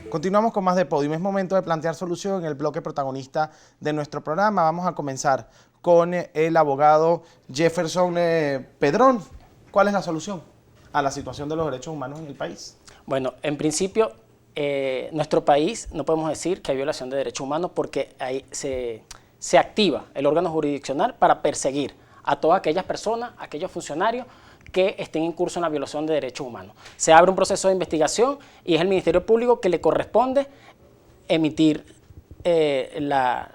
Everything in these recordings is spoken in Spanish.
Continuamos con más de Podium. Es momento de plantear solución en el bloque protagonista de nuestro programa. Vamos a comenzar con el abogado Jefferson Pedrón. ¿Cuál es la solución a la situación de los derechos humanos en el país? Bueno, en principio, nuestro país no podemos decir que hay violación de derechos humanos porque ahí se activa el órgano jurisdiccional para perseguir a todas aquellas personas, aquellos funcionarios que estén en curso en la violación de derechos humanos. Se abre un proceso de investigación y es el Ministerio Público que le corresponde emitir la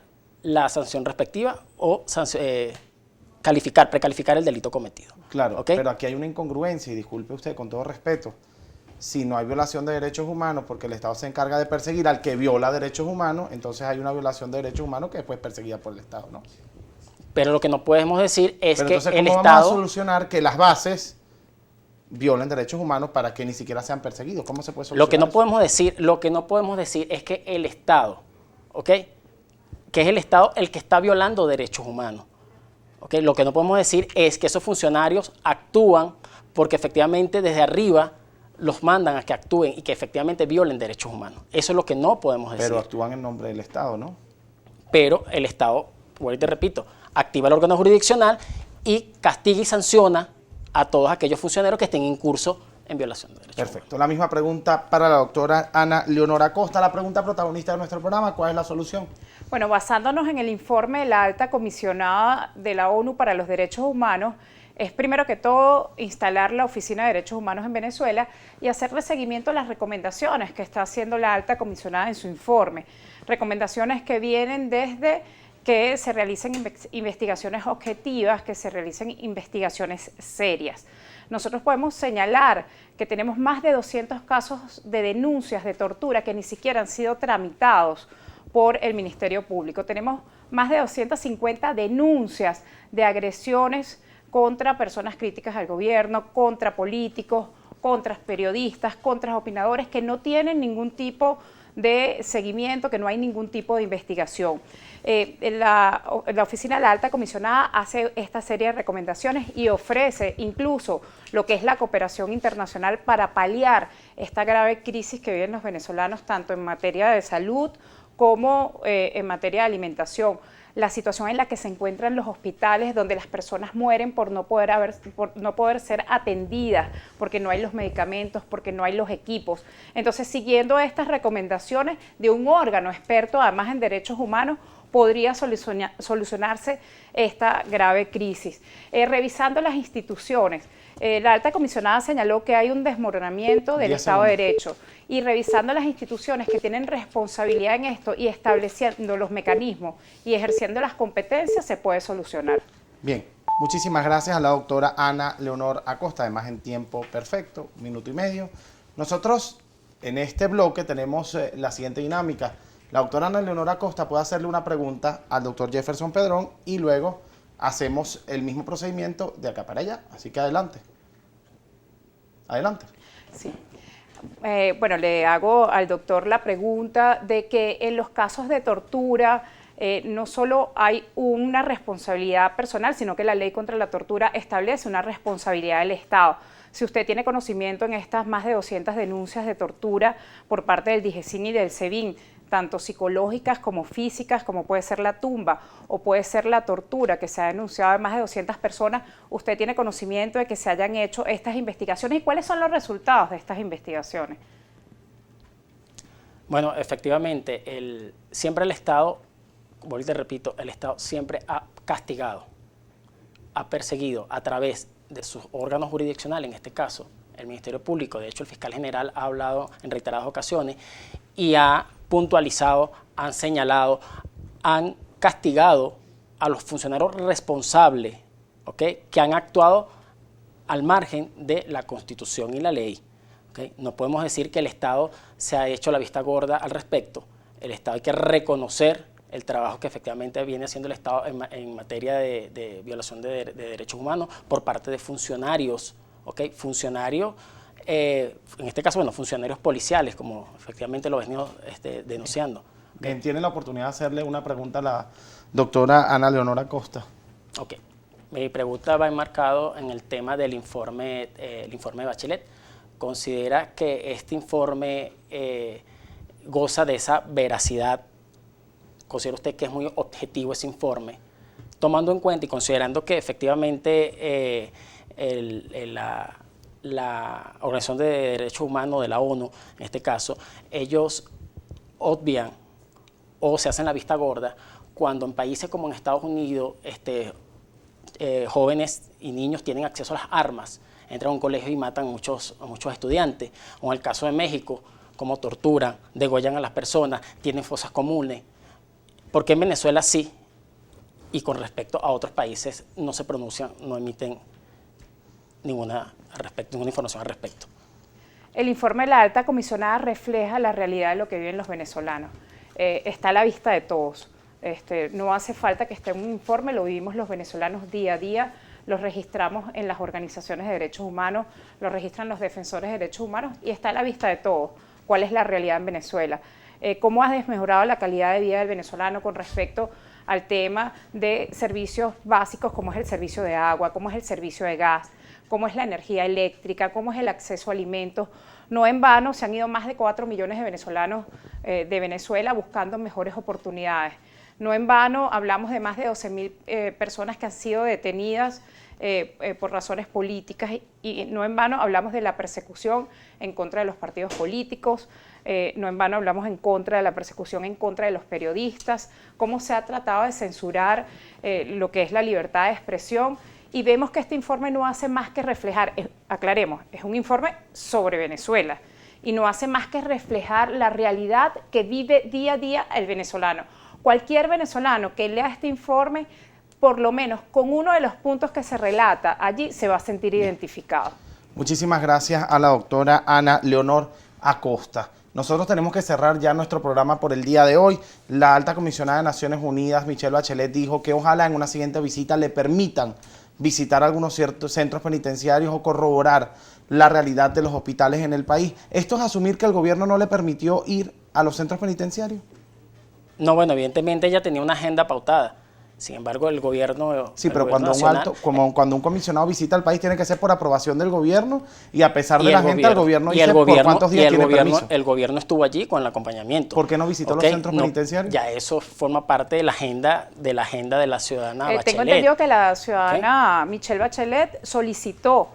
sanción respectiva o precalificar el delito cometido. Claro, ¿Okay? Pero aquí hay una incongruencia y disculpe usted con todo respeto. Si no hay violación de derechos humanos porque el Estado se encarga de perseguir al que viola derechos humanos, entonces hay una violación de derechos humanos que después es perseguida por el Estado, ¿no? Pero lo que no podemos decir es Pero que entonces, el ¿cómo Estado... vamos a solucionar que las bases violen derechos humanos para que ni siquiera sean perseguidos? ¿Cómo se puede solucionar Lo que no eso? podemos decir es que el Estado, ¿ok? Que es el Estado el que está violando derechos humanos. ¿Ok? Lo que no podemos decir es que esos funcionarios actúan porque efectivamente desde arriba los mandan a que actúen y que efectivamente violen derechos humanos. Eso es lo que no podemos decir. Pero actúan en nombre del Estado, ¿no? Pero el Estado, vuelvo y te repito, activa el órgano jurisdiccional y castiga y sanciona a todos aquellos funcionarios que estén en curso en violación de derechos humanos. Perfecto. La misma pregunta para la doctora Ana Leonor Acosta, la pregunta protagonista de nuestro programa. ¿Cuál es la solución? Bueno, basándonos en el informe de la alta comisionada de la ONU para los Derechos Humanos, es primero que todo instalar la Oficina de Derechos Humanos en Venezuela y hacerle seguimiento a las recomendaciones que está haciendo la alta comisionada en su informe. Recomendaciones que vienen desde que se realicen investigaciones objetivas, que se realicen investigaciones serias. Nosotros podemos señalar que tenemos más de 200 casos de denuncias de tortura que ni siquiera han sido tramitados por el Ministerio Público. Tenemos más de 250 denuncias de agresiones contra personas críticas al gobierno, contra políticos, contra periodistas, contra opinadores que no tienen ningún tipo de seguimiento, que no hay ningún tipo de investigación. La Oficina de la Alta Comisionada hace esta serie de recomendaciones y ofrece incluso lo que es la cooperación internacional para paliar esta grave crisis que viven los venezolanos, tanto en materia de salud como en materia de alimentación. La situación en la que se encuentran los hospitales donde las personas mueren por no poder ser atendidas, porque no hay los medicamentos, porque no hay los equipos. Entonces, siguiendo estas recomendaciones de un órgano experto, además en derechos humanos, podría solucionarse esta grave crisis. Revisando las instituciones, la alta comisionada señaló que hay un desmoronamiento del Estado de Derecho y revisando las instituciones que tienen responsabilidad en esto y estableciendo los mecanismos y ejerciendo las competencias se puede solucionar. Bien, muchísimas gracias a la doctora Ana Leonor Acosta, además en tiempo perfecto, 1 minuto y medio. Nosotros en este bloque tenemos la siguiente dinámica. La doctora Ana Leonor Acosta puede hacerle una pregunta al doctor Jefferson Pedrón y luego hacemos el mismo procedimiento de acá para allá. Así que adelante. Adelante. Sí. Bueno, le hago al doctor la pregunta de que en los casos de tortura no solo hay una responsabilidad personal, sino que la ley contra la tortura establece una responsabilidad del Estado. Si usted tiene conocimiento en estas más de 200 denuncias de tortura por parte del DIGESIN y del SEBIN, tanto psicológicas como físicas, como puede ser la tumba o puede ser la tortura que se ha denunciado a más de 200 personas, ¿usted tiene conocimiento de que se hayan hecho estas investigaciones y cuáles son los resultados de estas investigaciones? Bueno, efectivamente, siempre el Estado, como te repito, el Estado siempre ha castigado, ha perseguido a través de sus órganos jurisdiccionales, en este caso el Ministerio Público. De hecho, el fiscal general ha hablado en reiteradas ocasiones y ha puntualizado, han señalado, han castigado a los funcionarios responsables, ¿okay?, que han actuado al margen de la Constitución y la ley. ¿Okay? No podemos decir que el Estado se ha hecho la vista gorda al respecto. El Estado hay que reconocer el trabajo que efectivamente viene haciendo el Estado en materia de violación de derechos humanos por parte de funcionarios, ¿okay? Funcionarios, en este caso, bueno, funcionarios policiales, como efectivamente lo venimos denunciando. ¿Okay? Bien, tiene la oportunidad de hacerle una pregunta a la doctora Ana Leonor Acosta. Ok. Mi pregunta va enmarcado en el tema del informe, el informe de Bachelet. ¿Considera que este informe goza de esa veracidad? ¿Considera usted que es muy objetivo ese informe? Tomando en cuenta y considerando que efectivamente la Organización de Derechos Humanos de la ONU, en este caso, ellos obvian o se hacen la vista gorda cuando en países como en Estados Unidos jóvenes y niños tienen acceso a las armas, entran a un colegio y matan a muchos estudiantes, o en el caso de México, como torturan, degollan a las personas, tienen fosas comunes. ¿Por qué en Venezuela sí y con respecto a otros países no se pronuncian, no emiten ninguna información al respecto? El informe de la alta comisionada refleja la realidad de lo que viven los venezolanos. Está a la vista de todos. No hace falta que esté en un informe, lo vivimos los venezolanos día a día, los registramos en las organizaciones de derechos humanos, lo registran los defensores de derechos humanos y está a la vista de todos cuál es la realidad en Venezuela. Cómo ha desmejorado la calidad de vida del venezolano con respecto al tema de servicios básicos como es el servicio de agua, como es el servicio de gas, cómo es la energía eléctrica, cómo es el acceso a alimentos. No en vano se han ido más de 4 millones de venezolanos de Venezuela buscando mejores oportunidades. No en vano hablamos de más de 12.000 personas que han sido detenidas por razones políticas y no en vano hablamos de la persecución en contra de los partidos políticos, no en vano hablamos en contra de la persecución en contra de los periodistas, cómo se ha tratado de censurar lo que es la libertad de expresión. Y vemos que este informe no hace más que reflejar, aclaremos, es un informe sobre Venezuela y no hace más que reflejar la realidad que vive día a día el venezolano. Cualquier venezolano que lea este informe, por lo menos con uno de los puntos que se relata allí, se va a sentir identificado. Muchísimas gracias a la doctora Ana Leonor Acosta. Nosotros tenemos que cerrar ya nuestro programa por el día de hoy. La alta comisionada de Naciones Unidas, Michelle Bachelet, dijo que ojalá en una siguiente visita le permitan visitar algunos ciertos centros penitenciarios o corroborar la realidad de los hospitales en el país. ¿Esto es asumir que el gobierno no le permitió ir a los centros penitenciarios? No, bueno, evidentemente ella tenía una agenda pautada. Sin embargo, el gobierno... Sí, pero cuando un comisionado visita el país tiene que ser por aprobación del gobierno y a pesar de la agenda, el gobierno dice por cuántos días tiene permiso. El gobierno estuvo allí con el acompañamiento. ¿Por qué no visitó los centros penitenciarios? Ya eso forma parte de la agenda de la ciudadana Bachelet. Tengo entendido que la ciudadana Michelle Bachelet solicitó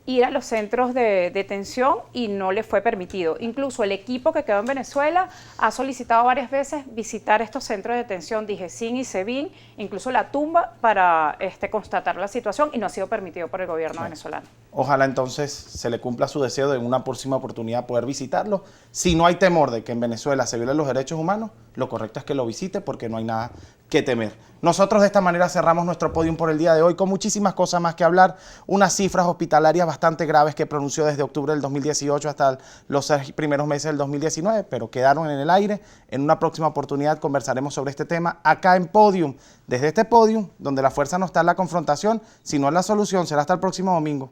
ir a los centros de detención y no le fue permitido. Incluso el equipo que quedó en Venezuela ha solicitado varias veces visitar estos centros de detención, DIGESIN y SEBIN, incluso la tumba, para constatar la situación y no ha sido permitido por el gobierno venezolano. Ojalá entonces se le cumpla su deseo de en una próxima oportunidad poder visitarlo. Si no hay temor de que en Venezuela se violen los derechos humanos, lo correcto es que lo visite porque no hay nada que temer. Nosotros de esta manera cerramos nuestro podium por el día de hoy con muchísimas cosas más que hablar, unas cifras hospitalarias bastante graves que pronunció desde octubre del 2018 hasta los 6 primeros meses del 2019, pero quedaron en el aire. En una próxima oportunidad conversaremos sobre este tema acá en Podium, desde este podium donde la fuerza no está en la confrontación, sino en la solución. Será hasta el próximo domingo.